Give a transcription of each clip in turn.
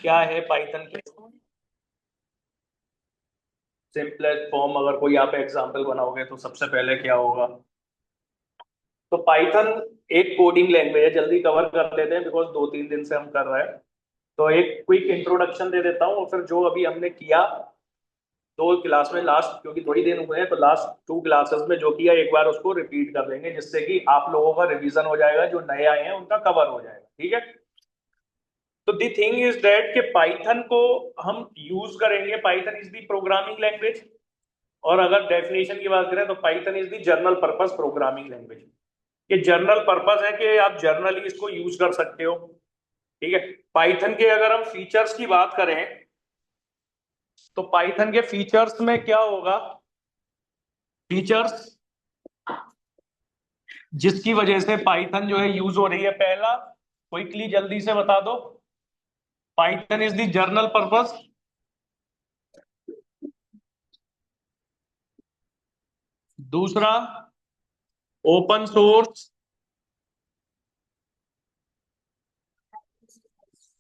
क्या है पाइथन के सिंपलेस्ट फॉर्म? अगर कोई आप एग्जांपल बनाओगे तो सबसे पहले क्या होगा? तो पाइथन एक कोडिंग लैंग्वेज है, जल्दी कवर कर लेते हैं बिकॉज 2-3 दिन से हम कर रहे हैं। तो एक क्विक इंट्रोडक्शन दे देता हूँ और फिर जो अभी हमने किया 2 क्लास में लास्ट, क्योंकि थोड़ी दिन हुए हैं तो लास्ट 2 क्लासेस में जो किया एक बार उसको रिपीट कर देंगे, जिससे कि आप लोगों का रिवीजन हो जाएगा, जो नए आए हैं उनका कवर हो जाएगा। ठीक है? तो दी थिंग इज दैट कि पाइथन को हम यूज करेंगे। Python is the programming language, और अगर डेफिनेशन की बात करें तो Python is the general purpose programming language. ये जनरल पर्पस है कि आप जनरली इसको यूज कर सकते हो। ठीक है? पाइथन के अगर हम फीचर्स की बात करें तो पाइथन के फीचर्स में क्या होगा? फीचर्स जिसकी वजह से पाइथन जो है यूज हो रही है, पहला क्विकली जल्दी से बता दो। Python is the general purpose. दूसरा, open source,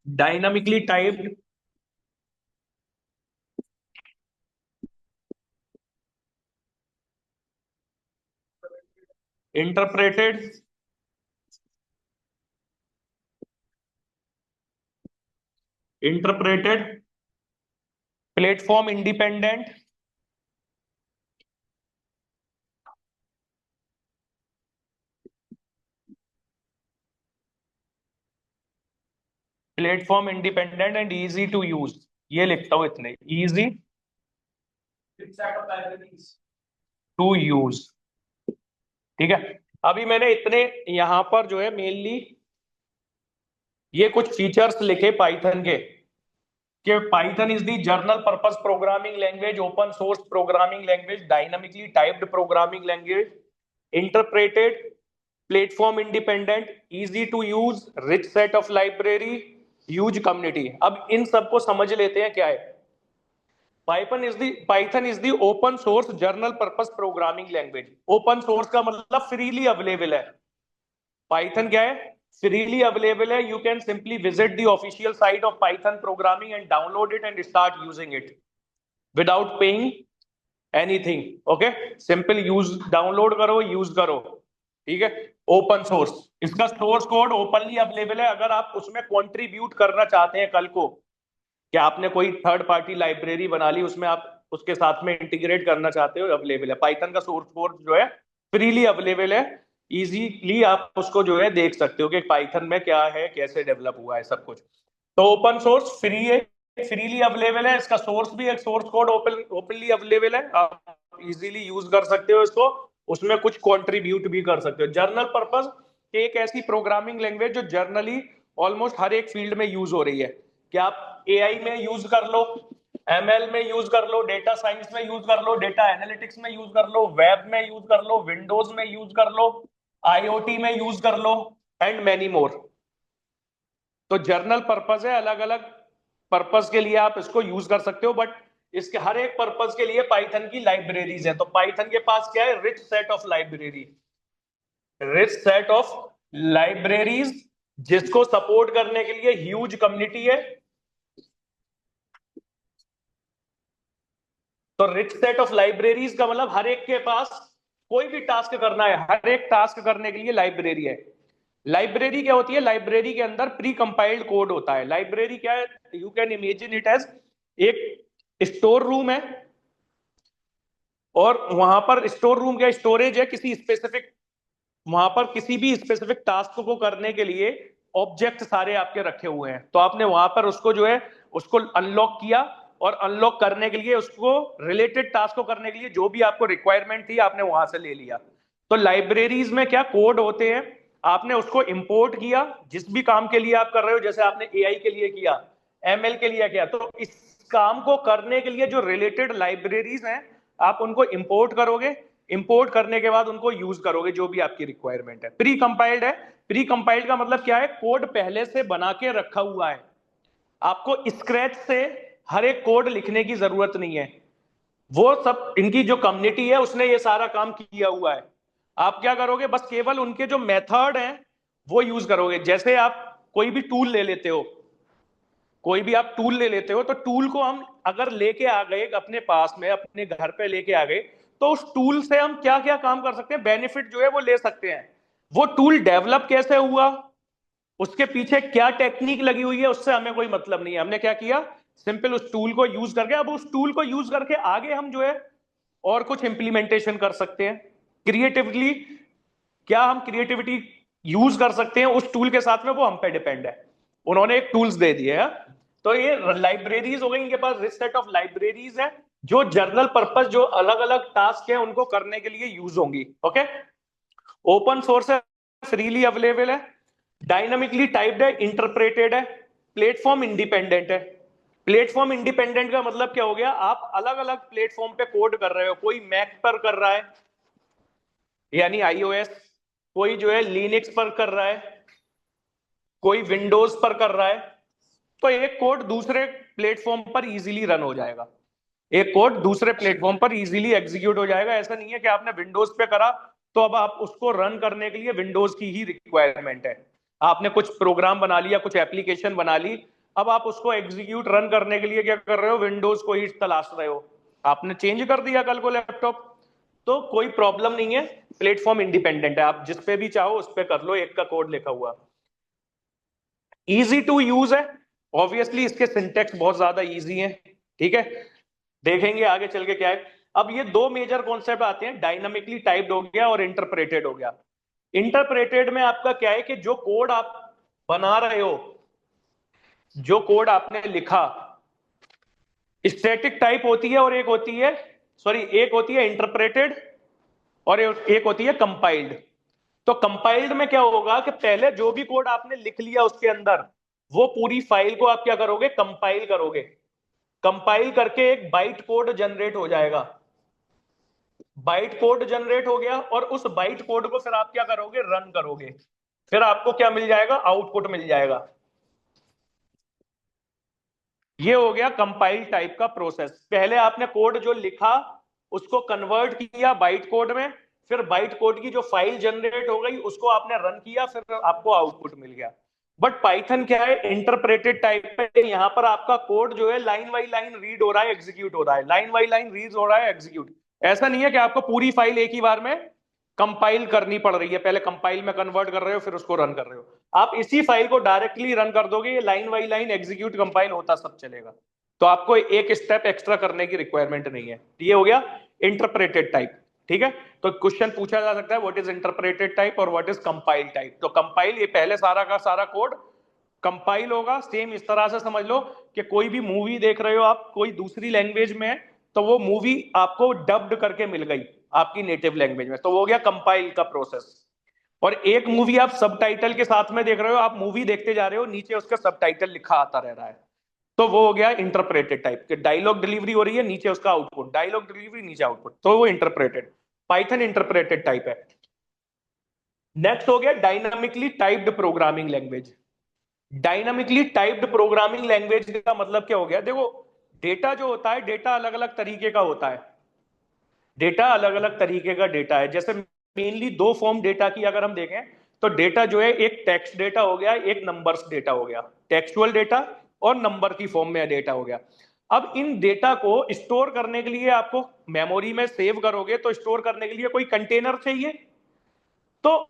dynamically typed, interpreted, interpreted, platform independent, platform independent and easy to use. ये लिखता हूं इतने, इजी टू यूज। ठीक है? अभी मैंने इतने यहां पर जो है मेनली ये कुछ फीचर्स लिखे पाइथन के, कि Python is the general purpose programming language, open source programming language, dynamically typed programming language, interpreted, platform independent, easy to use, rich set of library, huge community. अब इन सबको समझ लेते हैं क्या है। Python is the open source general purpose programming language. Open source का मतलब फ्रीली अवेलेबल है। पाइथन क्या है? फ्रीली अवेलेबल है। You can simply visit the official site of Python programming and download it and start using it without paying anything. Okay? Simple use, download करो, use करो। ठीक है? ओपन सोर्स, इसका source code openly available है। अगर आप उसमें contribute करना चाहते हैं कल को, कि आपने कोई थर्ड पार्टी लाइब्रेरी बना ली, उसमें आप उसके साथ में इंटीग्रेट करना चाहते हो, अवेलेबल है। पाइथन का सोर्स कोड जो है फ्रीली अवेलेबल है। इजीली आप उसको जो है देख सकते हो कि पाइथन में क्या है, कैसे डेवलप हुआ है, सब कुछ। तो ओपन सोर्स फ्री है, फ्रीली अवेलेबल है। इसका सोर्स भी एक सोर्स कोड ओपनली अवेलेबल है, आप इजीली यूज कर सकते हो इसको। उसमें कुछ कंट्रीब्यूट भी कर सकते हो। जर्नल पर्पस एक ऐसी प्रोग्रामिंग लैंग्वेज जो जर्नली ऑलमोस्ट हर एक फील्ड में यूज हो रही है, कि आप एआई में यूज कर लो, एमएल में यूज कर लो, डेटा साइंस में यूज कर लो, डेटा एनालिटिक्स में यूज कर लो, वेब में यूज कर लो, विंडोज में यूज कर लो, आईओटी में यूज कर लो, एंड मैनी मोर। तो जर्नल पर्पस है, अलग अलग पर्पस के लिए आप इसको यूज कर सकते हो, बट इसके हर एक पर्पस के लिए पाइथन की लाइब्रेरीज है। तो पाइथन के पास क्या है? Rich set of library, rich set of libraries, जिसको सपोर्ट करने के लिए ह्यूज कम्युनिटी है। तो रिच सेट ऑफ लाइब्रेरीज का मतलब हर एक के पास कोई भी टास्क करना है, हर एक टास्क करने के लिए लाइब्रेरी है। लाइब्रेरी क्या होती है? लाइब्रेरी के अंदर प्री कंपाइल्ड कोड होता है। लाइब्रेरी क्या है? You can imagine it as एक स्टोर रूम है, और वहां पर स्टोर रूम क्या, स्टोरेज है किसी स्पेसिफिक, वहां पर किसी भी स्पेसिफिक टास्क को करने के लिए ऑब्जेक्ट सारे आपके रखे हुए हैं। तो आपने वहां पर उसको जो है उसको अनलॉक किया, और अनलॉक करने के लिए उसको रिलेटेड टास्क को करने के लिए जो भी आपको रिक्वायरमेंट थी आपने वहां से ले लिया। तो लाइब्रेरीज में क्या कोड होते हैं, आपने उसको इंपोर्ट किया जिस भी काम के लिए आप कर रहे हो। जैसे आपने एआई के लिए किया, एमएल के लिए किया, तो इस काम को करने के लिए जो रिलेटेड लाइब्रेरीज हैं आप उनको इंपोर्ट करोगे। इंपोर्ट करने के बाद उनको यूज करोगे जो भी आपकी रिक्वायरमेंट है। प्री कंपाइल्ड है। प्री कंपाइल्ड का मतलब क्या है? कोड पहले से बना के रखा हुआ है, आपको स्क्रैच से हर एक कोड लिखने की जरूरत नहीं है। वो सब इनकी जो कम्युनिटी है उसने ये सारा काम किया हुआ है। आप क्या करोगे? बस केवल उनके जो मेथड हैं वो यूज करोगे। जैसे आप कोई भी टूल ले लेते हो, कोई भी आप टूल ले लेते हो, तो टूल को हम अगर लेके आ गए अपने पास में, अपने घर पे लेके आ गए, तो उस टूल से हम क्या क्या काम कर सकते हैं, बेनिफिट जो है वो ले सकते हैं। वो टूल डेवलप कैसे हुआ, उसके पीछे क्या टेक्निक लगी हुई है, उससे हमें कोई मतलब नहीं है। हमने क्या किया, सिंपल उस टूल को यूज करके, अब उस टूल को यूज करके आगे हम जो है और कुछ इंप्लीमेंटेशन कर सकते हैं क्रिएटिवली। क्या हम क्रिएटिविटी यूज कर सकते हैं उस टूल के साथ में, वो हम पे डिपेंड है। उन्होंने एक टूल्स दे दिए है। तो ये लाइब्रेरीज हो गई, इनके पास रिच सेट ऑफ लाइब्रेरीज है जो जर्नल पर्पस, जो अलग अलग टास्क है उनको करने के लिए यूज होंगी। ओके, ओपन सोर्स है, फ्रीली अवेलेबल है, डायनामिकली टाइप्ड है, इंटरप्रेटेड है, प्लेटफॉर्म इंडिपेंडेंट है। प्लेटफॉर्म इंडिपेंडेंट का मतलब क्या हो गया, आप अलग अलग प्लेटफॉर्म पे कोड कर रहे हो, कोई मैक पर कर रहा है यानी आईओएस, कोई जो है लिनक्स पर कर रहा है, कोई विंडोज पर कर रहा है, तो एक कोड दूसरे प्लेटफॉर्म पर इजीली रन हो जाएगा, एक कोड दूसरे प्लेटफॉर्म पर इजीली एग्जीक्यूट हो जाएगा। ऐसा नहीं है कि आपने विंडोज पे करा तो अब आप उसको रन करने के लिए विंडोज की ही रिक्वायरमेंट है। आपने कुछ प्रोग्राम बना लिया, कुछ एप्लीकेशन बना ली, अब आप उसको एग्जीक्यूट रन करने के लिए क्या कर रहे हो, विंडोज को ही तलाश रहे हो। आपने चेंज कर दिया कल को लैपटॉप, तो कोई प्रॉब्लम नहीं है, प्लेटफॉर्म इंडिपेंडेंट है, आप जिस पे भी चाहो उस पे कर लो, एक का कोड लिखा हुआ। इजी टू यूज है, ऑब्वियसली इसके सिंटेक्स बहुत ज्यादा इजी है। ठीक है, देखेंगे आगे चल के क्या है। अब ये दो मेजर कॉन्सेप्ट आते हैं, डायनामिकली टाइप्ड हो गया और इंटरप्रेटेड हो गया। इंटरप्रेटेड में आपका क्या है कि जो कोड आप बना रहे हो, जो कोड आपने लिखा, स्टैटिक टाइप होती है और एक होती है, सॉरी, एक होती है इंटरप्रेटेड और एक होती है कंपाइल्ड। तो कंपाइल्ड में क्या होगा कि पहले जो भी कोड आपने लिख लिया उसके अंदर, वो पूरी फाइल को आप क्या करोगे, कंपाइल करोगे। कंपाइल करके एक बाइट कोड जनरेट हो जाएगा, बाइट कोड जनरेट हो गया, और उस बाइट कोड को फिर आप क्या करोगे, रन करोगे, फिर आपको क्या मिल जाएगा, आउटपुट मिल जाएगा। ये हो गया कंपाइल टाइप का प्रोसेस। पहले आपने कोड जो लिखा उसको कन्वर्ट किया बाइट कोड में, फिर बाइट कोड की जो फाइल जनरेट हो गई उसको आपने रन किया, फिर आपको आउटपुट मिल गया। बट पाइथन क्या है, इंटरप्रेटेड टाइप है। यहां पर आपका कोड जो है लाइन बाई लाइन रीड हो रहा है, एग्जीक्यूट हो रहा है, लाइन बाई लाइन रीड हो रहा है, एग्जीक्यूट। ऐसा नहीं है कि आपको पूरी फाइल एक ही बार में कंपाइल करनी पड़ रही है, पहले कंपाइल में कन्वर्ट कर रहे हो फिर उसको रन कर रहे हो। आप इसी फाइल को डायरेक्टली रन कर दोगे, ये line by line execute compile होता सब चलेगा। तो आपको एक स्टेप एक्स्ट्रा करने की रिक्वायरमेंट नहीं है। ये हो गया इंटरप्रेटेड टाइप। ठीक है, तो क्वेश्चन पूछा जा सकता है व्हाट इज इंटरप्रेटेड टाइप और व्हाट इज कंपाइल टाइप। तो कंपाइल, ये पहले सारा का सारा कोड कंपाइल होगा। सेम इस तरह से समझ लो कि कोई भी मूवी देख रहे हो आप, कोई दूसरी लैंग्वेज में है, तो वो मूवी आपको डब्ड करके मिल गई आपकी नेटिव लैंग्वेज में, तो वो हो गया कंपाइल का प्रोसेस। और एक मूवी आप सब टाइटल के साथ में देख रहे हो, आप मूवी देखते जा रहे हो, नीचे उसका सब टाइटल लिखा आता रह रहा है, तो वो हो गया इंटरप्रेटेड टाइप के। डायलॉग डिलीवरी हो रही है, नीचे उसका आउटपुट, डायलॉग डिलीवरी नीचे आउटपुट, तो वो इंटरप्रेटेड। पाइथन इंटरप्रेटेड टाइप है। नेक्स्ट हो गया dynamically typed programming language. Dynamically typed programming language का मतलब क्या हो गया, देखो डेटा जो होता है, डेटा अलग अलग तरीके का होता है, डेटा अलग अलग तरीके का डेटा है। जैसे मेनली दो फॉर्म डेटा की अगर हम देखें, तो डेटा जो है एक टेक्स्ट डेटा हो गया, एक नंबर्स डेटा हो गया, टेक्सुअल डेटा और नंबर की फॉर्म में डेटा हो गया। अब इन डेटा को स्टोर करने के लिए आपको मेमोरी में सेव करोगे, तो स्टोर करने के लिए कोई कंटेनर चाहिए। तो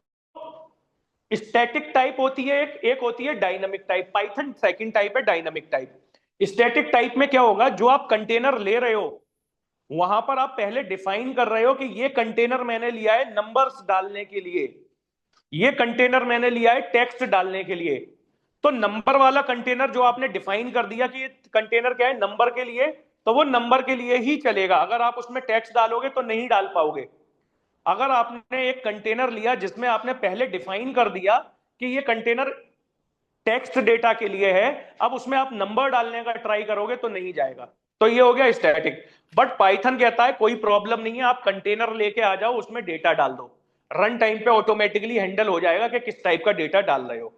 स्टैटिक टाइप होती है एक होती है dynamic type. Python second type है डायनामिक टाइप। स्टैटिक टाइप में क्या होगा, जो आप कंटेनर ले रहे हो वहां पर आप पहले डिफाइन कर रहे हो कि ये कंटेनर मैंने लिया है नंबर्स डालने के लिए, ये कंटेनर मैंने लिया है टेक्स्ट डालने के लिए। तो नंबर वाला कंटेनर जो आपने डिफाइन कर दिया कि ये कंटेनर क्या है, नंबर के लिए, तो वो नंबर के लिए ही चलेगा। अगर आप उसमें टेक्स्ट डालोगे तो नहीं डाल पाओगे। अगर आपने एक कंटेनर लिया जिसमें आपने पहले डिफाइन कर दिया कि ये कंटेनर टेक्स्ट डेटा के लिए है, अब उसमें आप नंबर डालने का ट्राई करोगे तो नहीं जाएगा। तो ये हो गया स्टैटिक। बट पाइथन कहता है कोई प्रॉब्लम नहीं है, आप कंटेनर लेके आ जाओ, उसमें डेटा डाल दो, रन टाइम पे ऑटोमेटिकली हैंडल हो जाएगा कि किस टाइप का डेटा डाल रहे हो।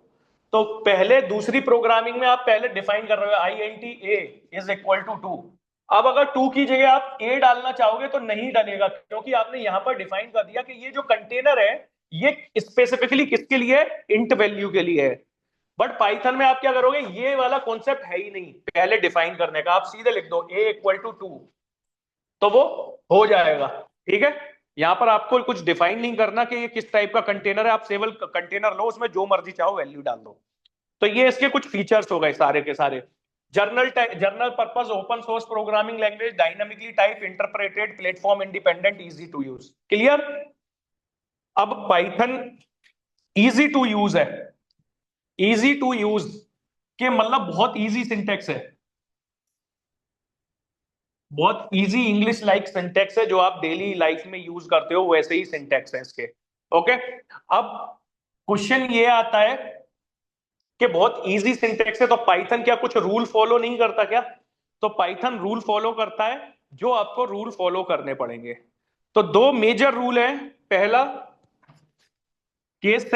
तो पहले दूसरी प्रोग्रामिंग में आप पहले डिफाइन कर रहे हो I N T A is equal to 2। अब अगर 2 की जगह आप ए डालना चाहोगे तो नहीं डालेगा, क्योंकि आपने यहां पर डिफाइन कर दिया कि ये जो कंटेनर है ये स्पेसिफिकली किसके लिए है, इंट वैल्यू के लिए है। बट पाइथन में आप क्या करोगे, ये वाला कॉन्सेप्ट है ही नहीं पहले डिफाइन करने का, आप सीधे लिख दो ए इक्वल टू 2 तो वो हो जाएगा। ठीक है, यहां पर आपको कुछ डिफाइन नहीं करना कि ये किस टाइप का कंटेनर है, आप सेवल कंटेनर लो, उसमें जो मर्जी चाहो वैल्यू डाल दो। तो ये इसके कुछ फीचर्स हो गए सारे के सारे। General purpose open source programming language, dynamically type interpreted, platform independent, easy to use. Clear? अब पाइथन इजी टू यूज है। इजी टू यूज के मतलब बहुत इजी सिंटेक्स है, बहुत इजी इंग्लिश लाइक सिंटेक्स है, जो आप डेली लाइफ में यूज करते हो वैसे ही सिंटेक्स है इसके। ओके, अब क्वेश्चन ये आता है कि बहुत इजी सिंटेक्स है तो पाइथन क्या कुछ रूल फॉलो नहीं करता क्या? तो पाइथन रूल फॉलो करता है, जो आपको रूल फॉलो करने पड़ेंगे। तो दो मेजर रूल है। पहला, केस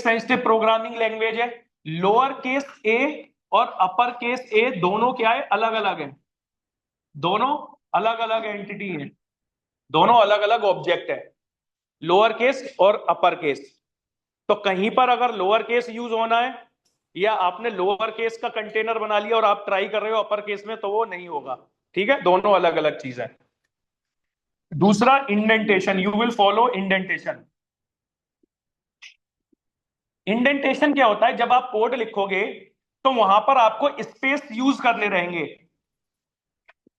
सेंसिटिव प्रोग्रामिंग लैंग्वेज है। लोअर केस ए और अपर केस ए दोनों क्या है, अलग अलग है, दोनों अलग अलग एंटिटी है, दोनों अलग अलग ऑब्जेक्ट है, लोअर केस और अपर केस। तो कहीं पर अगर लोअर केस यूज होना है, या आपने लोअर केस का कंटेनर बना लिया और आप ट्राई कर रहे हो अपर केस में, तो वो नहीं होगा। ठीक है, दोनों अलग अलग चीज है। दूसरा, indentation, you will follow indentation. Indentation क्या होता है, जब आप कोड लिखोगे तो वहां पर आपको स्पेस यूज करने रहेंगे।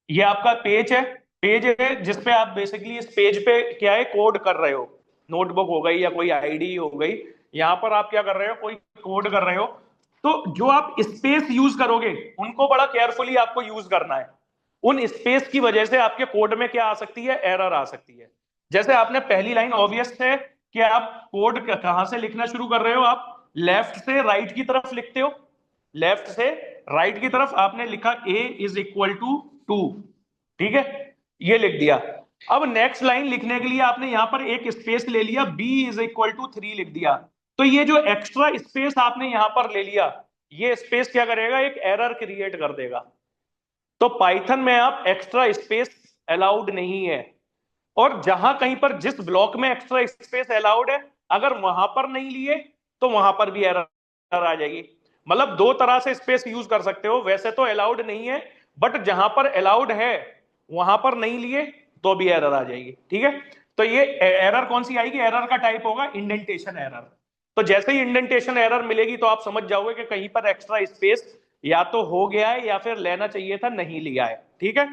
ये आपका पेज है जिसपे आप बेसिकली इस पेज पे क्या है, कोड कर रहे हो, नोटबुक हो गई या कोई आईडी हो गई, यहां पर आप क्या कर रहे हो, कोई कोड कर रहे हो। तो जो आप स्पेस यूज करोगे उनको बड़ा केयरफुली आपको यूज करना है। उन स्पेस की वजह से आपके कोड में क्या आ सकती है, एरर आ सकती है। जैसे आपने पहली लाइन ऑब्वियस है कि आप कोड कहां से लिखना शुरू कर रहे हो, आप लेफ्ट से राइट की तरफ लिखते हो। लेफ्ट से राइट की तरफ आपने लिखा a इज इक्वल टू 2। ठीक है, ये लिख दिया। अब नेक्स्ट लाइन लिखने के लिए आपने यहां पर एक स्पेस ले लिया, b इज इक्वल टू 3 लिख दिया। तो ये जो एक्स्ट्रा स्पेस आपने यहां पर ले लिया, ये स्पेस क्या करेगा, एक एरर क्रिएट कर देगा। तो पाइथन में आप एक्स्ट्रा स्पेस अलाउड नहीं है। और जहां कहीं पर जिस ब्लॉक में एक्स्ट्रा स्पेस अलाउड है, अगर वहां पर नहीं लिए तो वहां पर भी एरर आ जाएगी। मतलब दो तरह से स्पेस यूज कर सकते हो, वैसे तो अलाउड नहीं है, बट जहां पर अलाउड है वहां पर नहीं लिए तो भी एरर आ जाएगी। ठीक है, तो ये एरर कौन सी आएगी, एरर का टाइप होगा इंडेंटेशन एरर। तो जैसे ही इंडेंटेशन एरर मिलेगी तो आप समझ जाओगे कि कहीं पर एक्स्ट्रा स्पेस या तो हो गया है या फिर लेना चाहिए था, नहीं लिया है। ठीक है,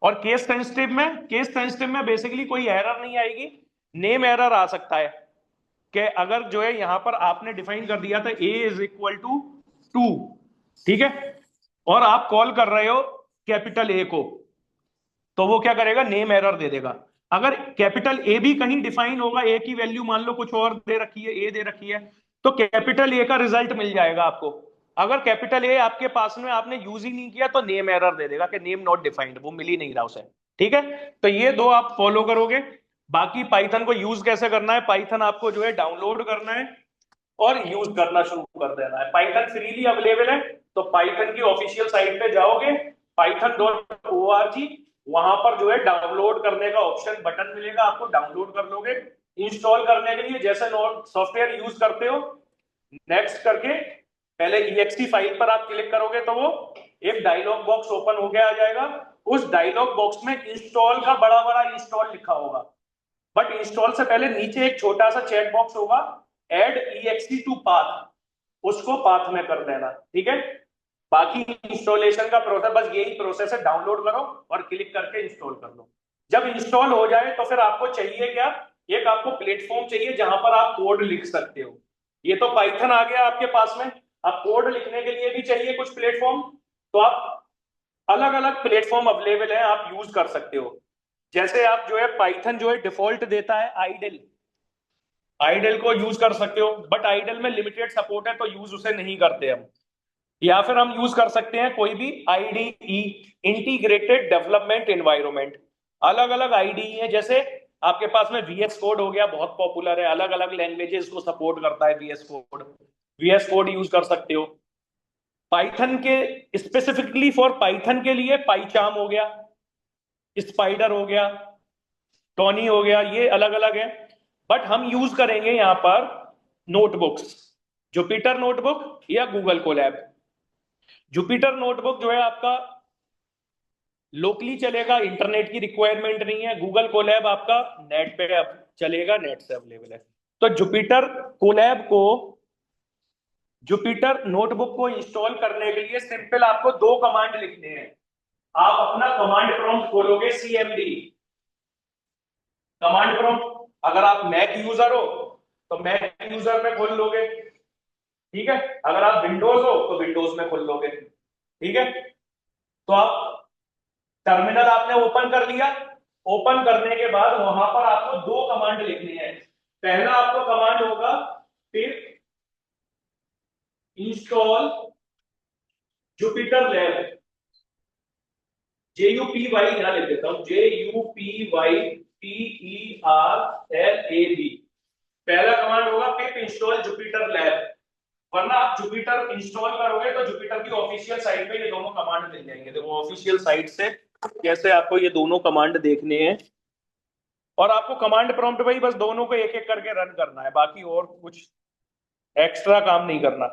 और केस सेंसिटिव में बेसिकली कोई एरर नहीं आएगी, नेम एरर आ सकता है कि अगर जो है यहां पर आपने डिफाइन कर दिया था a इज इक्वल टू 2, ठीक है, और आप कॉल कर रहे हो कैपिटल ए को, तो वो क्या करेगा, नेम एरर दे देगा। अगर कैपिटल ए भी कहीं डिफाइन होगा, ए की वैल्यू मान लो कुछ और दे रखी है, ए दे रखी है, तो कैपिटल ए का रिजल्ट मिल जाएगा आपको। अगर कैपिटल ए आपके पास में आपने यूज ही नहीं किया तो नेम एरर दे देगा कि नेम नॉट डिफाइंड, वो मिल ही नहीं रहा उसे। ठीक है, तो ये दो आप फॉलो करोगे। बाकी पाइथन को यूज कैसे करना है, पाइथन आपको जो है डाउनलोड करना है और यूज करना शुरू कर देना है। पाइथन फ्रीली अवेलेबल है, तो पाइथन की ऑफिशियल साइट पे जाओगे, python.org, वहां पर जो है डाउनलोड करने का ऑप्शन बटन मिलेगा, आपको डाउनलोड कर लोगे। इंस्टॉल करने के लिए जैसे सॉफ्टवेयर यूज करते हो, नेक्स्ट करके पहले exe फाइल पर आप क्लिक करोगे तो वो एक डायलॉग बॉक्स ओपन हो गया आ जाएगा। उस डायलॉग बॉक्स में इंस्टॉल का बड़ा बड़ा इंस्टॉल लिखा होगा, बट इंस्टॉल से पहले नीचे एक छोटा सा चेक बॉक्स होगा, एड exe टू पाथ, उसको पाथ में कर देना। ठीक है, बाकी इंस्टॉलेशन का प्रोसेस बस यही प्रोसेस है, डाउनलोड करो और क्लिक करके इंस्टॉल कर लो। जब इंस्टॉल हो जाए तो फिर आपको चाहिए क्या, एक आपको प्लेटफॉर्म चाहिए जहां पर आप कोड लिख सकते हो। ये तो पाइथन आ गया आपके पास में, अब कोड लिखने के लिए भी चाहिए कुछ प्लेटफॉर्म। तो आप अलग अलग प्लेटफॉर्म अवेलेबल है, आप यूज कर सकते हो। जैसे आप जो है पाइथन जो है डिफॉल्ट देता है आइडल, आइडल को यूज कर सकते हो, बट आइडल में लिमिटेड सपोर्ट है तो यूज उसे नहीं करते हम। या फिर हम यूज कर सकते हैं कोई भी आईडीई, इंटीग्रेटेड डेवलपमेंट एनवायरनमेंट। अलग अलग आईडीई है, जैसे आपके पास में वीएस कोड हो गया, बहुत पॉपुलर है, अलग अलग लैंग्वेजेस को सपोर्ट करता है VS code, VS code use कर सकते हो। पाइथन के स्पेसिफिकली फॉर पाइथन के लिए पाइचार्म हो गया, स्पाइडर हो गया, टॉनी हो गया, ये अलग अलग है। बट हम यूज करेंगे यहाँ पर नोटबुक्स, जुपिटर नोटबुक या गूगल कोलैब। जुपिटर नोटबुक जो है आपका लोकली चलेगा, इंटरनेट की रिक्वायरमेंट नहीं है। गूगल कोलैब आपका नेट पे अब चलेगा, नेट से अवेलेबल है। तो जुपिटर कोलैब को, जुपिटर नोटबुक को इंस्टॉल करने के लिए सिंपल आपको दो कमांड लिखने हैं। आप अपना कमांड प्रॉम्प्ट खोलोगे, सीएमडी कमांड प्रॉम्प्ट। अगर आप मैक यूजर हो तो मैक यूजर में खोल लोगे, ठीक है। अगर आप विंडोज हो तो विंडोज में खोल लोगे, ठीक है। तो आप टर्मिनल आपने ओपन कर लिया। ओपन करने के बाद वहां पर आपको दो कमांड लिखनी है। पहला आपको कमांड होगा पिप इंस्टॉल जुपिटर लैब, JUPY, यहां लिख देता हूं, JUPYTERLAB। पहला कमांड होगा पिप इंस्टॉल जुपिटर लैब। वरना आप जुपिटर इंस्टॉल करोगे तो जुपिटर की ऑफिशियल साइट पे ये दोनों कमांड मिल जाएंगे। देखो ऑफिशियल साइट से कैसे आपको ये दोनों कमांड देखने हैं, और आपको कमांड प्रॉम्प्ट पे ही बस दोनों को एक एक करके रन करना है, बाकी और कुछ एक्स्ट्रा काम नहीं करना।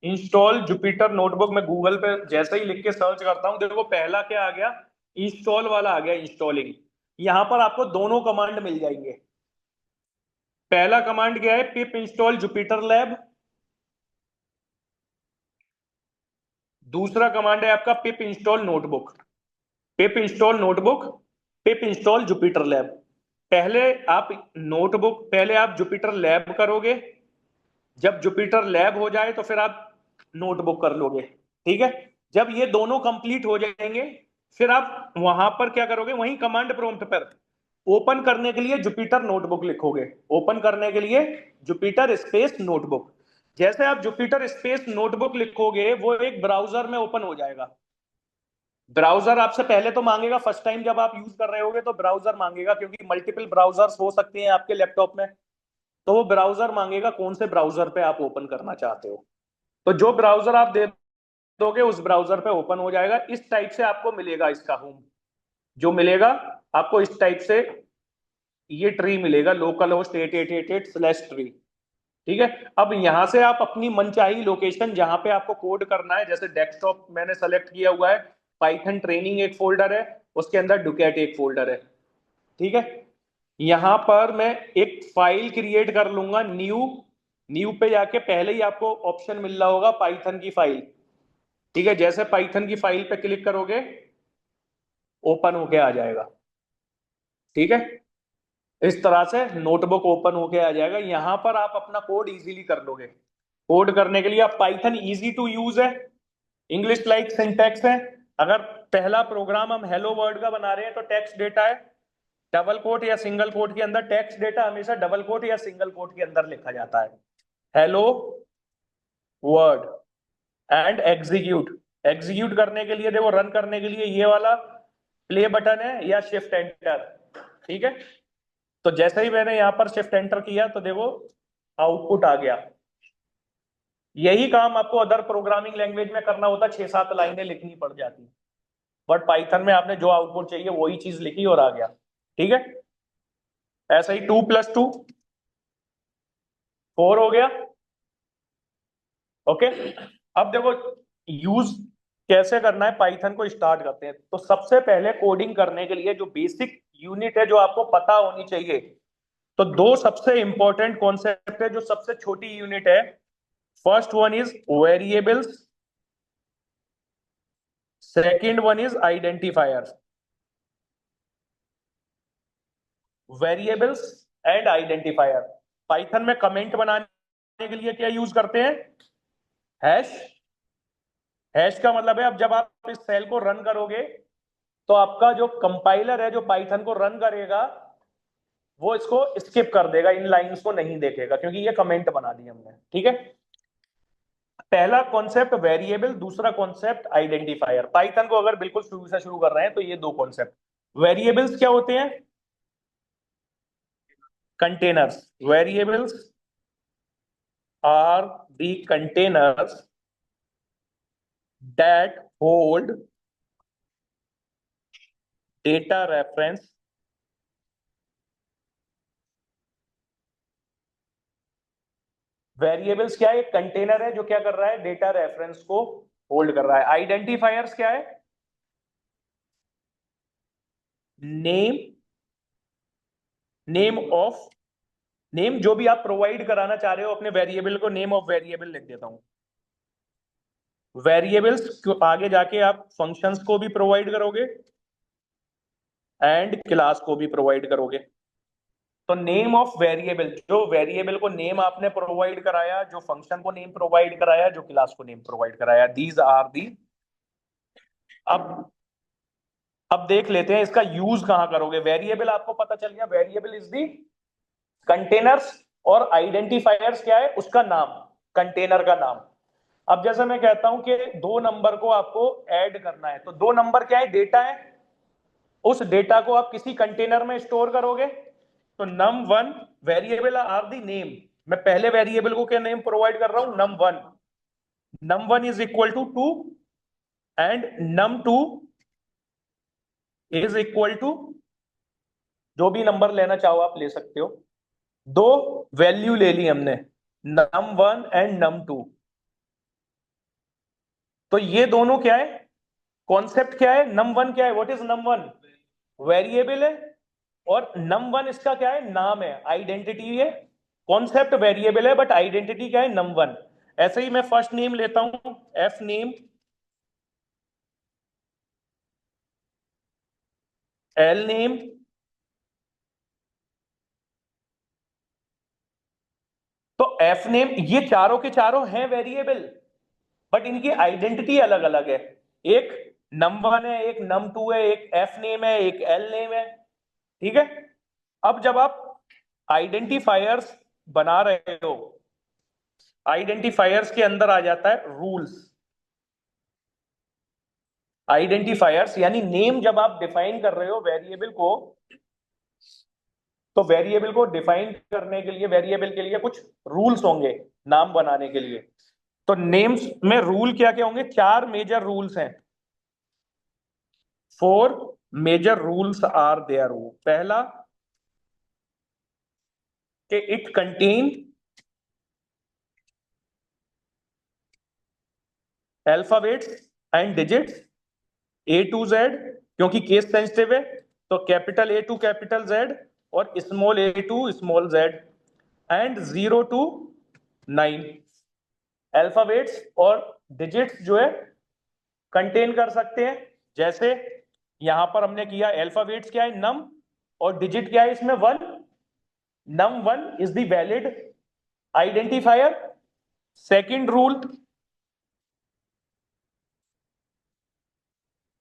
इंस्टॉल जुपिटर नोटबुक में गूगल पे जैसे ही लिख के सर्च करता हूं, देखो पहला क्या आ गया, इंस्टॉल वाला आ गया, इंस्टॉलिंग। यहां पर आपको दोनों कमांड मिल जाएंगे। पहला कमांड क्या है, पिप इंस्टॉल जुपिटर लैब। दूसरा कमांड है आपका पिप इंस्टॉल नोटबुक। पिप इंस्टॉल नोटबुक, पिप इंस्टॉल जुपिटर लैब। पहले आप नोटबुक, पहले आप जुपिटर लैब करोगे। जब जुपिटर लैब हो जाए तो फिर आप नोटबुक कर लोगे, ठीक है। जब ये दोनों कंप्लीट हो जाएंगे फिर आप वहां पर क्या करोगे, वहीं कमांड प्रॉम्प्ट पर ओपन करने के लिए जुपिटर नोटबुक लिखोगे। ओपन करने के लिए जुपिटर स्पेस नोटबुक। जैसे आप जुपिटर स्पेस नोटबुक लिखोगे वो एक ब्राउजर में ओपन हो जाएगा। ब्राउजर आपसे पहले तो मांगेगा, फर्स्ट टाइम जब आप यूज कर रहे होगे तो ब्राउजर मांगेगा, क्योंकि मल्टीपल ब्राउजर्स हो सकते हैं आपके लैपटॉप में। तो वो ब्राउजर मांगेगा कौन से ब्राउजर पे आप ओपन करना चाहते हो। तो जो ब्राउजर आप दे दोगे उस ब्राउजर पे ओपन हो जाएगा। इस टाइप से आपको मिलेगा इसका होम, जो मिलेगा आपको इस टाइप से ये ट्री मिलेगा, लोकल होस्ट 8888/ट्री, ठीक है। अब यहां से आप अपनी मनचाही लोकेशन जहां पे आपको कोड करना है, जैसे डेस्कटॉप मैंने सेलेक्ट किया हुआ है, पाइथन ट्रेनिंग एक फोल्डर है, उसके अंदर डुकेट एक फोल्डर है, ठीक है। यहां पर मैं एक फाइल क्रिएट कर लूंगा, न्यू। न्यू पे जाके पहले ही आपको ऑप्शन मिल रहा होगा पाइथन की फाइल, ठीक है। जैसे पाइथन की फाइल पे क्लिक करोगे ओपन होके आ जाएगा, ठीक है। इस तरह से नोटबुक ओपन होके आ जाएगा। यहां पर आप अपना कोड इजीली कर लोगे। कोड करने के लिए आप पाइथन इजी टू यूज है, इंग्लिश लाइक सिंटैक्स है। अगर पहला प्रोग्राम हम हेलो वर्ल्ड का बना रहे हैं तो टेक्स्ट डेटा है, डबल कोट या सिंगल कोट के अंदर। टेक्स्ट डेटा हमेशा डबल कोट या सिंगल कोट के अंदर लिखा जाता है। Hello word and execute. Execute करने के लिए देखो, रन करने के लिए ये वाला प्ले बटन है या शिफ्ट एंटर, ठीक है। तो जैसे ही मैंने यहां पर शिफ्ट एंटर किया तो देखो आउटपुट आ गया। यही काम आपको अदर प्रोग्रामिंग लैंग्वेज में करना होता, 6-7 लाइनें लिखनी पड़ जाती, बट पाइथन में आपने जो आउटपुट चाहिए वही चीज लिखी और आ गया, ठीक है। ऐसा ही 2+2 4 हो गया, ओके। अब देखो यूज कैसे करना है, पाइथन को स्टार्ट करते हैं। तो सबसे पहले कोडिंग करने के लिए जो बेसिक यूनिट है जो आपको पता होनी चाहिए, तो दो सबसे इंपॉर्टेंट कॉन्सेप्ट है, जो सबसे छोटी यूनिट है। First one is variables, second one is identifier. Variables and identifier. Python में कमेंट बनाने के लिए क्या यूज करते हैं, हैश। हैश का मतलब है अब जब आप इस सेल को रन करोगे तो आपका जो कंपाइलर है जो पाइथन को रन करेगा वो इसको स्किप कर देगा, इन लाइंस को नहीं देखेगा, क्योंकि ये कमेंट बना दी हमने, ठीक है। पहला कॉन्सेप्ट वेरिएबल, दूसरा कॉन्सेप्ट आइडेंटिफायर। पाइथन को अगर बिल्कुल शुरू से शुरू कर रहे हैं तो ये दो कॉन्सेप्ट। वेरिएबल्स क्या होते हैं, containers. Variables are the containers that hold data reference variables क्या है? एक कंटेनर है जो क्या कर रहा है? डेटा रेफरेंस को होल्ड कर रहा है। आइडेंटिफायर्स क्या है? नेम, नेम ऑफ, नेम जो भी आप प्रोवाइड कराना चाह रहे हो अपने वेरिएबल को, नेम ऑफ वेरिएबल लिख देता हूं। वेरिएबल्स आगे जाके आप फंक्शंस को भी प्रोवाइड करोगे एंड क्लास को भी प्रोवाइड करोगे। तो नेम ऑफ वेरिएबल, जो वेरिएबल को नेम आपने प्रोवाइड कराया, जो फंक्शन को नेम प्रोवाइड कराया, जो क्लास को नेम प्रोवाइड कराया, दीज आर दी। अब अब देख लेते हैं इसका यूज कहां करोगे। वेरिएबल आपको पता चल गया, वेरिएबल इज दी कंटेनर्स, और आइडेंटिफायर्स क्या है? उसका नाम, कंटेनर का नाम। अब जैसे मैं कहता हूं कि दो नंबर को आपको ऐड करना है, तो दो नंबर क्या है? डेटा है। उस डेटा को आप किसी कंटेनर में स्टोर करोगे। तो num1 variable are the name. मैं पहले वेरिएबल को क्या नेम प्रोवाइड कर रहा हूं? num1। num1 is equal to 2 and num2 is equal to, जो भी नंबर लेना चाहो आप ले सकते हो। दो वैल्यू ले ली हमने, num1 एंड num2। तो ये दोनों क्या है? कॉन्सेप्ट क्या है? num1 क्या है? What is num1? वेरिएबल है, और num1 इसका क्या है? नाम है, आइडेंटिटी है। कॉन्सेप्ट वेरिएबल है बट आइडेंटिटी क्या है? num1। ऐसे ही मैं फर्स्ट नेम लेता हूं, एफ नेम, एल नेम, तो एफ नेम, ये चारों के चारों हैं वेरिएबल, बट इनकी आइडेंटिटी अलग अलग है। एक num1 है, एक num2 है, एक एफ नेम है, एक एल नेम है। ठीक है। अब जब आप आइडेंटिफायर्स बना रहे हो, आइडेंटिफायर्स के अंदर आ जाता है रूल्स। आइडेंटिफायर्स यानी नेम, जब आप डिफाइन कर रहे हो वेरिएबल को, तो वेरिएबल को डिफाइन करने के लिए, वेरिएबल के लिए कुछ रूल्स होंगे नाम बनाने के लिए। तो नेम्स में रूल क्या क्या होंगे? चार मेजर रूल्स हैं। Four major rules are there. पहला कि it contain alphabets and digits A to Z, क्योंकि केस सेंसिटिव है, तो capital A to capital Z और small a to small z, and 0 to 9। Alphabets और डिजिट्स जो है कंटेन कर सकते हैं। जैसे यहां पर हमने किया, अल्फाबेट्स क्या है? नम, और डिजिट क्या है इसमें? 1। num1 is the valid identifier. Second rule,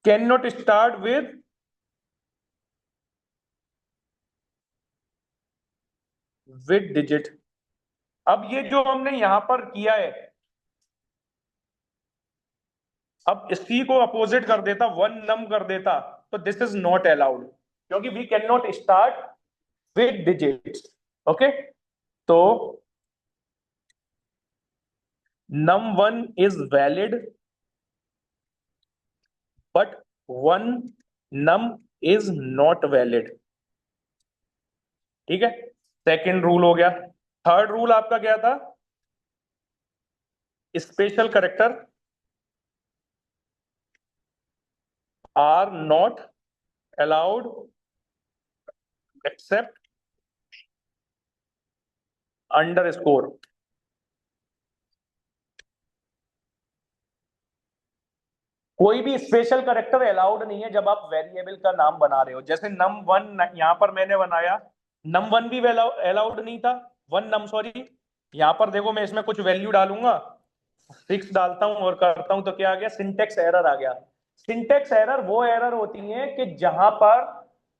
cannot start with digit। अब ये जो हमने यहां पर किया है, अब इसी को अपोजिट कर देता, वन नम कर देता, तो दिस इज नॉट अलाउड, क्योंकि we can not start with digits. Okay, तो num1 is valid but one num is not valid। ठीक है, सेकेंड रूल हो गया। थर्ड रूल आपका क्या था? Special character are not allowed except underscore. कोई भी स्पेशल करेक्टर अलाउड नहीं है जब आप वेरिएबल का नाम बना रहे हो। जैसे num1 यहां पर मैंने बनाया, num1 भी अलाउड नहीं था, वन नम सॉरी। यहां पर देखो, मैं इसमें कुछ वैल्यू डालूंगा, 6 डालता हूं और करता हूं, तो क्या आ गया? सिंटेक्स एरर आ गया। सिंटेक्स एरर वो एरर होती है कि जहां पर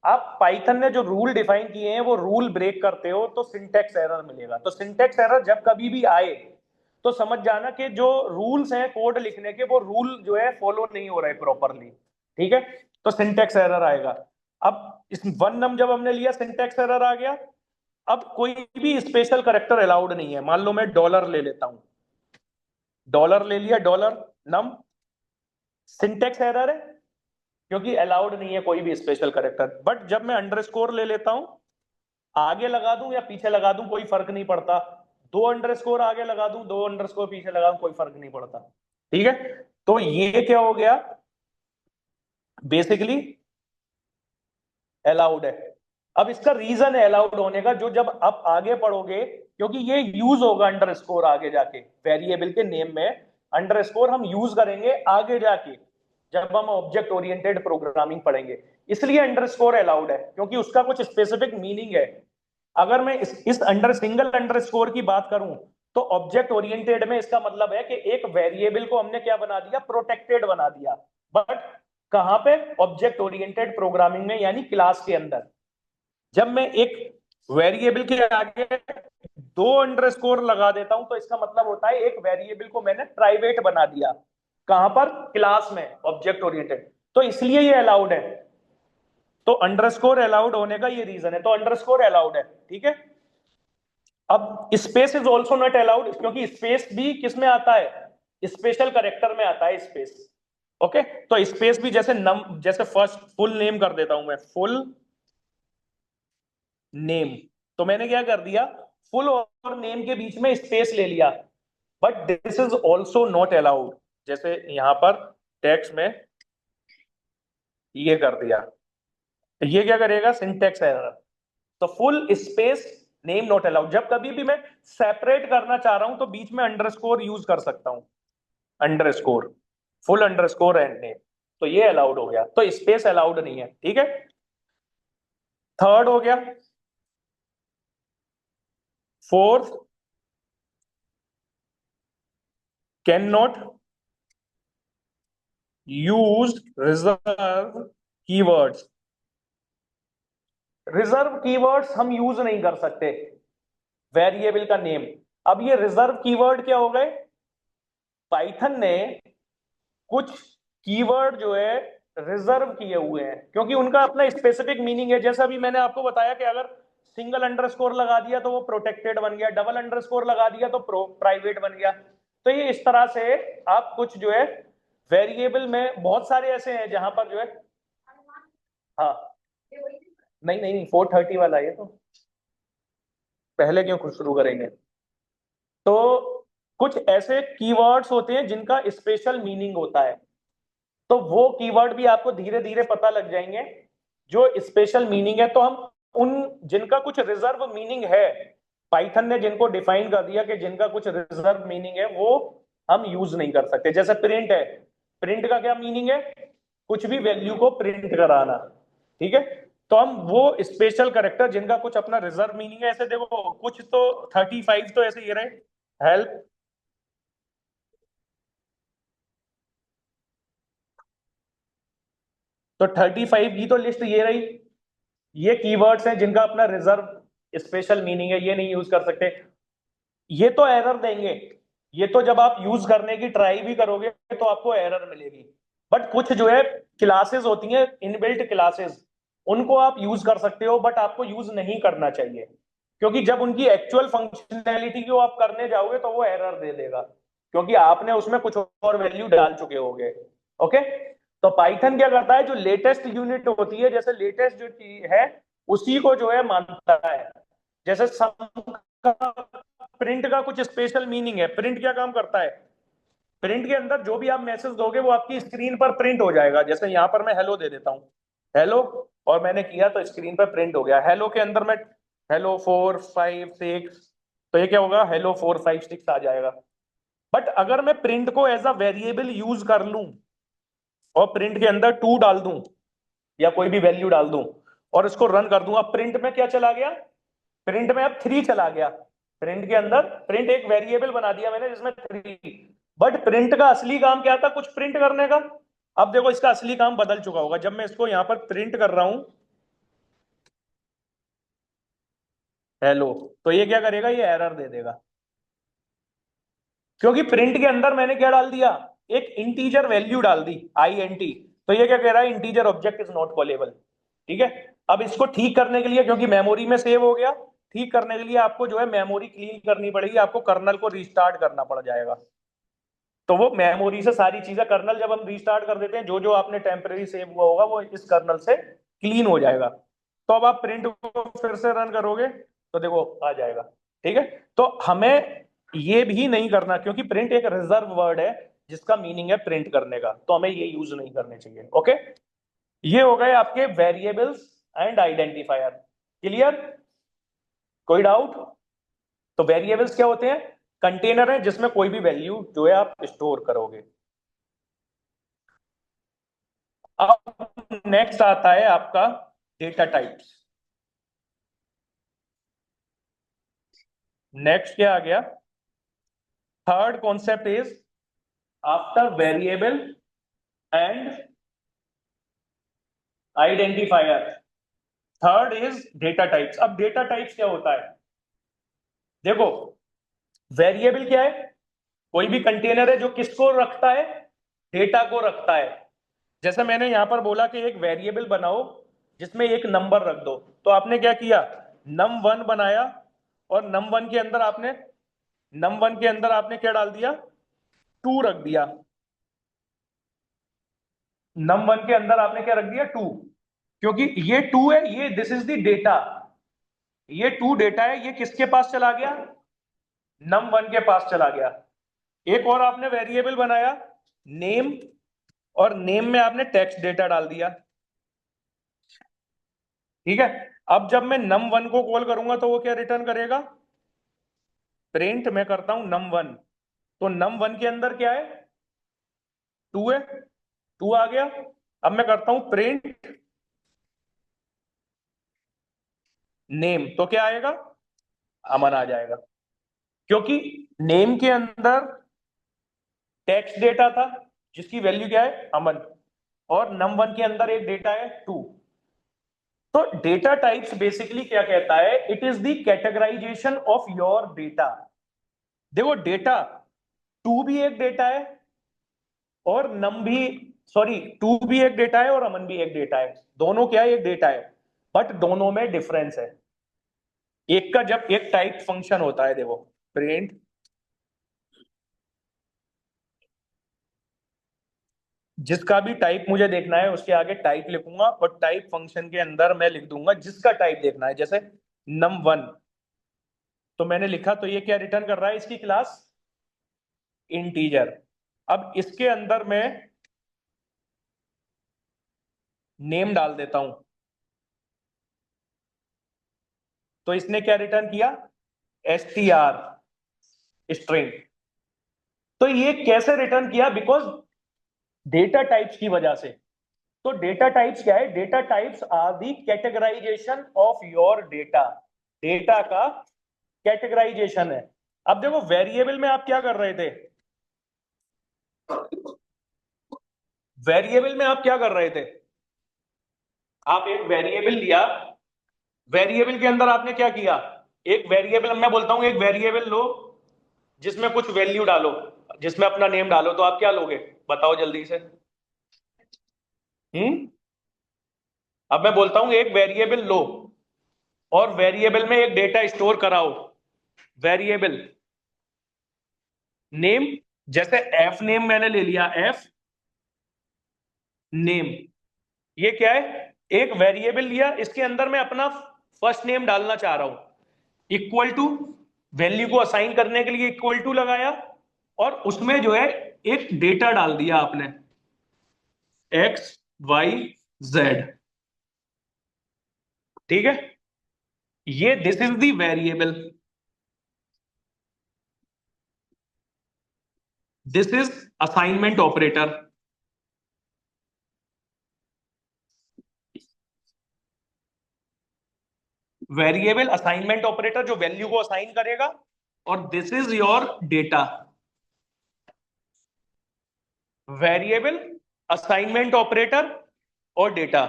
आप पाइथन ने जो रूल डिफाइन किए हैं वो रूल ब्रेक करते हो, तो सिंटेक्स एरर मिलेगा। तो सिंटेक्स एरर जब कभी भी आए तो समझ जाना कि जो रूल्स हैं कोड लिखने के, वो रूल जो है फॉलो नहीं हो रहे प्रॉपरली। ठीक है, तो सिंटेक्स एरर आएगा। अब इस वन नम जब हमने लिया, सिंटेक्स एरर आ गया। अब कोई भी स्पेशल करेक्टर अलाउड नहीं है। मान लो मैं डॉलर ले लेता हूं, डॉलर ले लिया, डॉलर नम, सिंटेक्स एरर है, क्योंकि अलाउड नहीं है कोई भी स्पेशल कैरेक्टर। बट जब मैं अंडरस्कोर ले लेता हूं, आगे लगा दूं या पीछे लगा दूं कोई फर्क नहीं पड़ता। दो अंडरस्कोर आगे लगा दूं, दो अंडरस्कोर पीछे लगा दूं, कोई फर्क नहीं पड़ता। ठीक है, तो ये क्या हो गया, बेसिकली अलाउड है। अब इसका रीजन है अलाउड होने का, जो जब आप आगे पढ़ोगे, क्योंकि ये यूज होगा अंडरस्कोर आगे जाके वेरिएबल के नेम में। अंडरस्कोर हम यूज करेंगे आगे जाके जब हम ऑब्जेक्ट ओरिएंटेड प्रोग्रामिंग पढ़ेंगे। इसलिए अंडरस्कोर अलाउड है, क्योंकि उसका कुछ स्पेसिफिक मीनिंग है। अगर मैं इस अंडर सिंगल अंडरस्कोर की बात करूं, तो ऑब्जेक्ट ओरिएंटेड में इसका मतलब है कि एक वेरिएबल को हमने क्या बना दिया, प्रोटेक्टेड बना दिया। बट कहां पे, ऑब्जेक्ट ओरिएंटेड प्रोग्रामिंग में, यानी क्लास के अंदर। जब मैं एक वेरिएबल के आगे दो अंडरस्कोर लगा देता हूं, तो इसका मतलब होता है एक वेरिएबल को मैंने प्राइवेट बना दिया। कहां पर, क्लास में, ऑब्जेक्ट ओरिएंटेड। तो इसलिए ये अलाउड है। तो अंडरस्कोर अलाउड होने का ये रीजन है, तो अंडरस्कोर अलाउड है। ठीक है, अब space is also not allowed, क्योंकि स्पेस भी किस में आता है, स्पेशल करेक्टर में आता है स्पेस। ओके, तो स्पेस भी जैसे फर्स्ट फुल नेम कर देता हूं मैं, फुल नेम। तो मैंने क्या कर दिया, फुल और नेम के बीच में स्पेस ले लिया। But this is also not allowed, जैसे यहां पर टेक्स्ट में ये कर दिया, ये क्या करेगा, सिंटेक्स एरर। तो full space name not allowed. जब कभी भी मैं सेपरेट करना चाह रहा हूं, तो बीच में अंडरस्कोर यूज कर सकता हूं, underscore, full underscore and name. तो ये अलाउड हो गया, तो स्पेस अलाउड नहीं है। ठीक है, थर्ड हो गया। Fourth, can not use reserve keywords. Reserve keywords हम यूज नहीं कर सकते वेरिएबल का नेम। अब ये रिजर्व कीवर्ड क्या हो गए, पाइथन ने कुछ कीवर्ड जो है रिजर्व किए हुए हैं, क्योंकि उनका अपना स्पेसिफिक मीनिंग है। जैसा अभी मैंने आपको बताया कि अगर सिंगल अंडरस्कोर लगा दिया तो वो प्रोटेक्टेड बन गया, डबल अंडरस्कोर लगा दिया तो प्राइवेट बन गया। तो ये इस तरह से आप कुछ जो है वेरिएबल में बहुत सारे ऐसे हैं जहां पर जो है, हाँ, नहीं नहीं नहीं, 430 वाला है ये तो, पहले क्यों खुद शुरू करेंगे। तो कुछ ऐसे कीवर्ड्स होते हैं जिनका स्पेशल मीनिंग होता है, तो वो कीवर्ड भी आपको धीरे धीरे पता लग जाएंगे जो स्पेशल मीनिंग है। तो हम उन जिनका कुछ रिजर्व मीनिंग है, पाइथन ने जिनको डिफाइन कर दिया कि जिनका कुछ रिजर्व मीनिंग है, वो हम यूज नहीं कर सकते। जैसे प्रिंट है, प्रिंट का क्या मीनिंग है, कुछ भी वैल्यू को प्रिंट कराना। ठीक है, तो हम वो स्पेशल करेक्टर जिनका कुछ अपना रिजर्व मीनिंग है, ऐसे देखो कुछ तो 35 तो ऐसे ये रहे, हेल्प, तो 35 की तो लिस्ट ये रही। ये कीवर्ड्स हैं जिनका अपना रिजर्व स्पेशल मीनिंग है, ये नहीं यूज कर सकते। ये तो एरर देंगे, ये तो जब आप यूज करने की ट्राई भी करोगे तो आपको एरर मिलेगी। बट कुछ जो है क्लासेस होती हैं, इनबिल्ट क्लासेस, उनको आप यूज कर सकते हो, बट आपको यूज नहीं करना चाहिए, क्योंकि जब उनकी एक्चुअल फंक्शनैलिटी को आप करने जाओगे तो वो एरर दे देगा, क्योंकि आपने उसमें कुछ और वैल्यू डाल चुके होगे। ओके, तो पाइथन क्या करता है, जो लेटेस्ट यूनिट होती है, जैसे लेटेस्ट जो चीज है उसी को जो है मानता है। जैसे सम का, प्रिंट का कुछ स्पेशल मीनिंग है। प्रिंट क्या काम करता है, प्रिंट के अंदर जो भी आप मैसेज दोगे वो आपकी स्क्रीन पर प्रिंट हो जाएगा। जैसे यहां पर मैं हेलो दे देता हूं, हेलो, और मैंने किया तो स्क्रीन पर प्रिंट हो गया। हेलो के अंदर मैं हेलो 4 5 6, तो ये क्या होगा, हेलो 4 5 6 आ जाएगा। बट अगर मैं प्रिंट को एज अ वेरिएबल यूज कर लूं और प्रिंट के अंदर 2 डाल दूं या कोई भी वैल्यू डाल दूं और इसको रन कर दूं, अब प्रिंट में क्या चला गया, प्रिंट में अब 3 चला गया। प्रिंट के अंदर, प्रिंट एक वेरिएबल बना दिया मैंने जिसमें 3, बट प्रिंट का असली काम क्या था, कुछ प्रिंट करने का। अब देखो इसका असली काम बदल चुका होगा, जब मैं इसको यहां पर प्रिंट कर रहा हूं हेलो, तो ये क्या करेगा, ये एरर दे देगा, क्योंकि प्रिंट के अंदर मैंने क्या डाल दिया, एक इंटीजर वैल्यू डाल दी, INT। तो ये क्या कह रहा है, integer object is not callable. ठीक है, अब इसको ठीक करने के लिए, क्योंकि मेमोरी में सेव हो गया, ठीक करने के लिए आपको जो है मेमोरी क्लीन करनी पड़ेगी, आपको कर्नल को रीस्टार्ट करना पड़ जाएगा। तो वो मेमोरी से सारी चीजें, कर्नल जब हम रीस्टार्ट कर देते हैं, जो जो आपने टेम्परेरी सेव हुआ होगा वो इस कर्नल से क्लीन हो जाएगा। तो अब आप प्रिंट को फिर से रन करोगे तो देखो आ जाएगा। ठीक है, तो हमें ये भी नहीं करना, क्योंकि प्रिंट एक रिजर्व वर्ड है जिसका मीनिंग है प्रिंट करने का, तो हमें ये यूज नहीं करने चाहिए। ओके, ये हो गए आपके वेरिएबल्स एंड आइडेंटिफायर। क्लियर? कोई डाउट? तो वेरिएबल्स क्या होते हैं? कंटेनर है जिसमें कोई भी वैल्यू जो है आप स्टोर करोगे। अब नेक्स्ट आता है आपका डेटा टाइप्स। नेक्स्ट क्या आ गया? Third concept is after variable and identifier, third is data types. अब डेटा टाइप्स क्या होता है? देखो, वेरिएबल क्या है? कोई भी कंटेनर है जो किसको रखता है? डेटा को रखता है। जैसे मैंने यहां पर बोला कि एक वेरिएबल बनाओ जिसमें एक नंबर रख दो, तो आपने क्या किया? num1 बनाया, और num1 के अंदर आपने क्या डाल दिया? 2 रख दिया। num1 के अंदर आपने क्या रख दिया? 2, क्योंकि ये 2 है, ये दिस इज द डेटा, ये 2 डेटा है, ये किसके पास चला गया? num1 के पास चला गया। एक और आपने वेरिएबल बनाया नेम, और नेम में आपने टेक्स्ट डेटा डाल दिया। ठीक है, अब जब मैं num1 को कॉल करूंगा तो वो क्या रिटर्न करेगा? प्रिंट मैं करता हूं num1, तो num1 के अंदर क्या है? 2 है, 2 आ गया। अब मैं करता हूं प्रिंट नेम, तो क्या आएगा? अमन आ जाएगा, क्योंकि नेम के अंदर टेक्स्ट डेटा था जिसकी वैल्यू क्या है? अमन, और num1 के अंदर एक डेटा है 2। तो डेटा टाइप्स बेसिकली क्या कहता है? It is the categorization of your data. देखो, डेटा 2 भी एक डेटा है, और नम भी, सॉरी, 2 भी एक डेटा है और अमन भी एक डेटा है। दोनों क्या है? एक डेटा है, बट दोनों में डिफरेंस है। एक का जब एक टाइप फंक्शन होता है, देखो प्रिंट, जिसका भी टाइप मुझे देखना है उसके आगे टाइप लिखूंगा, और टाइप फंक्शन के अंदर मैं लिख दूंगा जिसका टाइप देखना है। जैसे num1, तो मैंने लिखा, तो ये क्या रिटर्न कर रहा है? इसकी क्लास इंटीजर। अब इसके अंदर मैं नेम डाल देता हूं, तो इसने क्या रिटर्न किया? str, string. तो ये कैसे रिटर्न किया? बिकॉज डेटा टाइप्स की वजह से। तो डेटा टाइप्स क्या है? Data types are the categorization of your data, data का कैटेगराइजेशन है। अब देखो, वेरिएबल में आप क्या कर रहे थे? वेरिएबल में आप क्या कर रहे थे? आप एक वेरिएबल लिया, वेरिएबल के अंदर आपने क्या किया? एक वेरिएबल, मैं बोलता हूं एक वेरिएबल लो जिसमें कुछ वैल्यू डालो, जिसमें अपना नेम डालो, तो आप क्या लोगे? बताओ जल्दी से। अब मैं बोलता हूं एक वेरिएबल लो, और वेरिएबल में एक डेटा स्टोर कराओ, वेरिएबल नेम। जैसे एफ नेम मैंने ले लिया, एफ नेम, ये क्या है? एक वेरिएबल लिया, इसके अंदर मैं अपना फर्स्ट नेम डालना चाह रहा हूं, इक्वल टू, वैल्यू को असाइन करने के लिए इक्वल टू लगाया, और उसमें जो है एक डेटा डाल दिया आपने, एक्स वाई जेड। ठीक है, ये this is the variable, this is assignment operator. Variable assignment operator जो वैल्यू को असाइन करेगा, और this is your data. Variable, assignment operator और डेटा।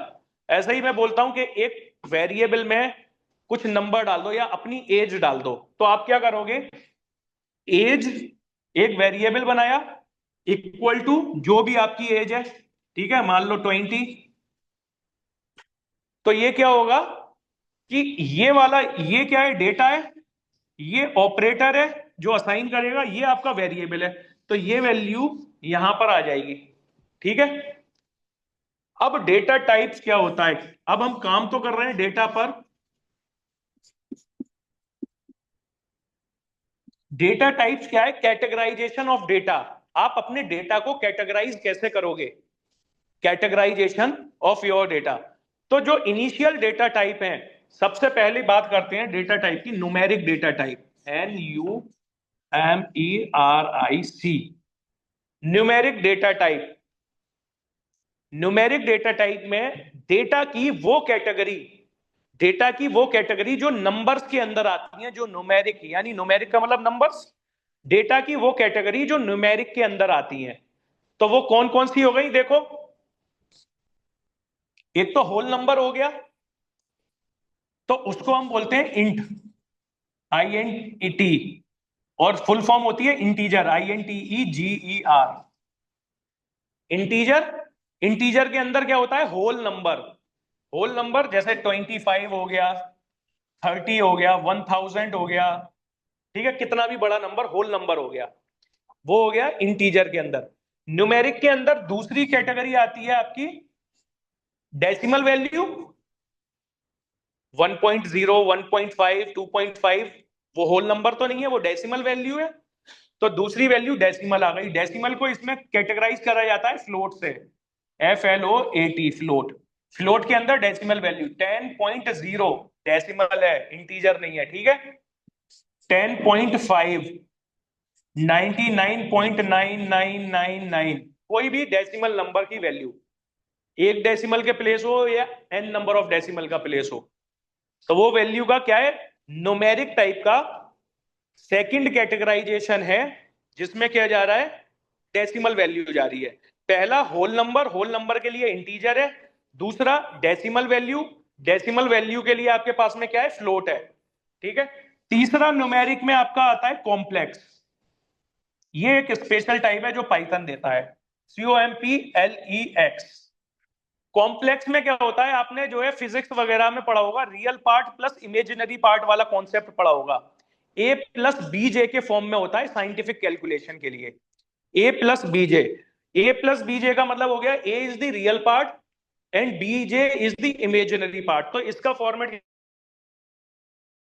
ऐसा ही मैं बोलता हूं कि एक वेरिएबल में कुछ नंबर डाल दो या अपनी एज डाल दो, तो आप क्या करोगे? एज, एक वेरिएबल बनाया इक्वल टू जो भी आपकी एज है, ठीक है, मान लो 20। तो ये क्या होगा कि ये वाला, ये क्या है? डेटा है, ये ऑपरेटर है जो असाइन करेगा, ये आपका वेरिएबल है। तो ये वैल्यू यहां पर आ जाएगी। ठीक है, अब डेटा टाइप्स क्या होता है, अब हम काम तो कर रहे हैं डेटा पर। डेटा टाइप्स क्या है, कैटेगराइजेशन ऑफ डेटा। आप अपने डेटा को कैटेगराइज कैसे करोगे, कैटेगराइजेशन ऑफ योर डेटा। तो जो इनिशियल डेटा टाइप है, सबसे पहले बात करते हैं डेटा टाइप की, numeric data type, NUMERIC, numeric data type. Numeric data type में डेटा की वो कैटेगरी जो नंबर्स के अंदर आती है, जो न्यूमेरिक, यानी न्यूमेरिक का मतलब नंबर्स, डेटा की वो कैटेगरी जो न्यूमेरिक के अंदर आती है। तो वो कौन कौन सी हो गई देखो, एक तो होल नंबर हो गया, तो उसको हम बोलते हैं इंट, INT, और फुल फॉर्म होती है इंटीजर, INTEGER। इंटीजर, इंटीजर के अंदर क्या होता है, होल नंबर। होल नंबर जैसे 25 हो गया, 30 हो गया, 1000 हो गया, ठीक है, कितना भी बड़ा नंबर होल नंबर हो गया, वो हो गया इंटीजर के अंदर। न्यूमेरिक के अंदर दूसरी कैटेगरी आती है आपकी डेसिमल वैल्यू, 1.0, 1.5, 2.5, वो होल नंबर तो नहीं है, वो डेसिमल वैल्यू है। तो दूसरी वैल्यू डेसिमल आ गई। डेसिमल को इसमें कैटेगराइज करा जाता है फ्लोट से, FLOAT, फ्लोट। फ्लोट के अंदर डेसिमल वैल्यू 10.0 डेसिमल है, इंटीजर नहीं है, ठीक है। 10.5, 99.9999, कोई भी डेसिमल नंबर की वैल्यू, एक डेसिमल के प्लेस हो या n नंबर ऑफ डेसिमल का प्लेस हो, तो वो वैल्यू का क्या है, न्यूमेरिक टाइप का सेकंड कैटेगराइजेशन है, जिसमें क्या जा रहा है, डेसिमल वैल्यू जा रही है। पहला होल नंबर, होल नंबर के लिए इंटीजर है। दूसरा डेसिमल वैल्यू, डेसिमल वैल्यू के लिए आपके पास में क्या है, फ्लोट है, ठीक है। तीसरा न्यूमेरिक में आपका आता है कॉम्प्लेक्स। ये एक स्पेशल टाइप है जो पाइथन देता है, COMPLEX। कॉम्प्लेक्स में क्या होता है, आपने जो है फिजिक्स वगैरह में पढ़ा होगा, real part plus imaginary part वाला कॉन्सेप्ट पढ़ा होगा। A+BJ के फॉर्म में होता है साइंटिफिक कैलकुलेशन के लिए, A+BJ। A+BJ का मतलब हो गया A is the real part and BJ is the imaginary part. तो इसका फॉर्मेट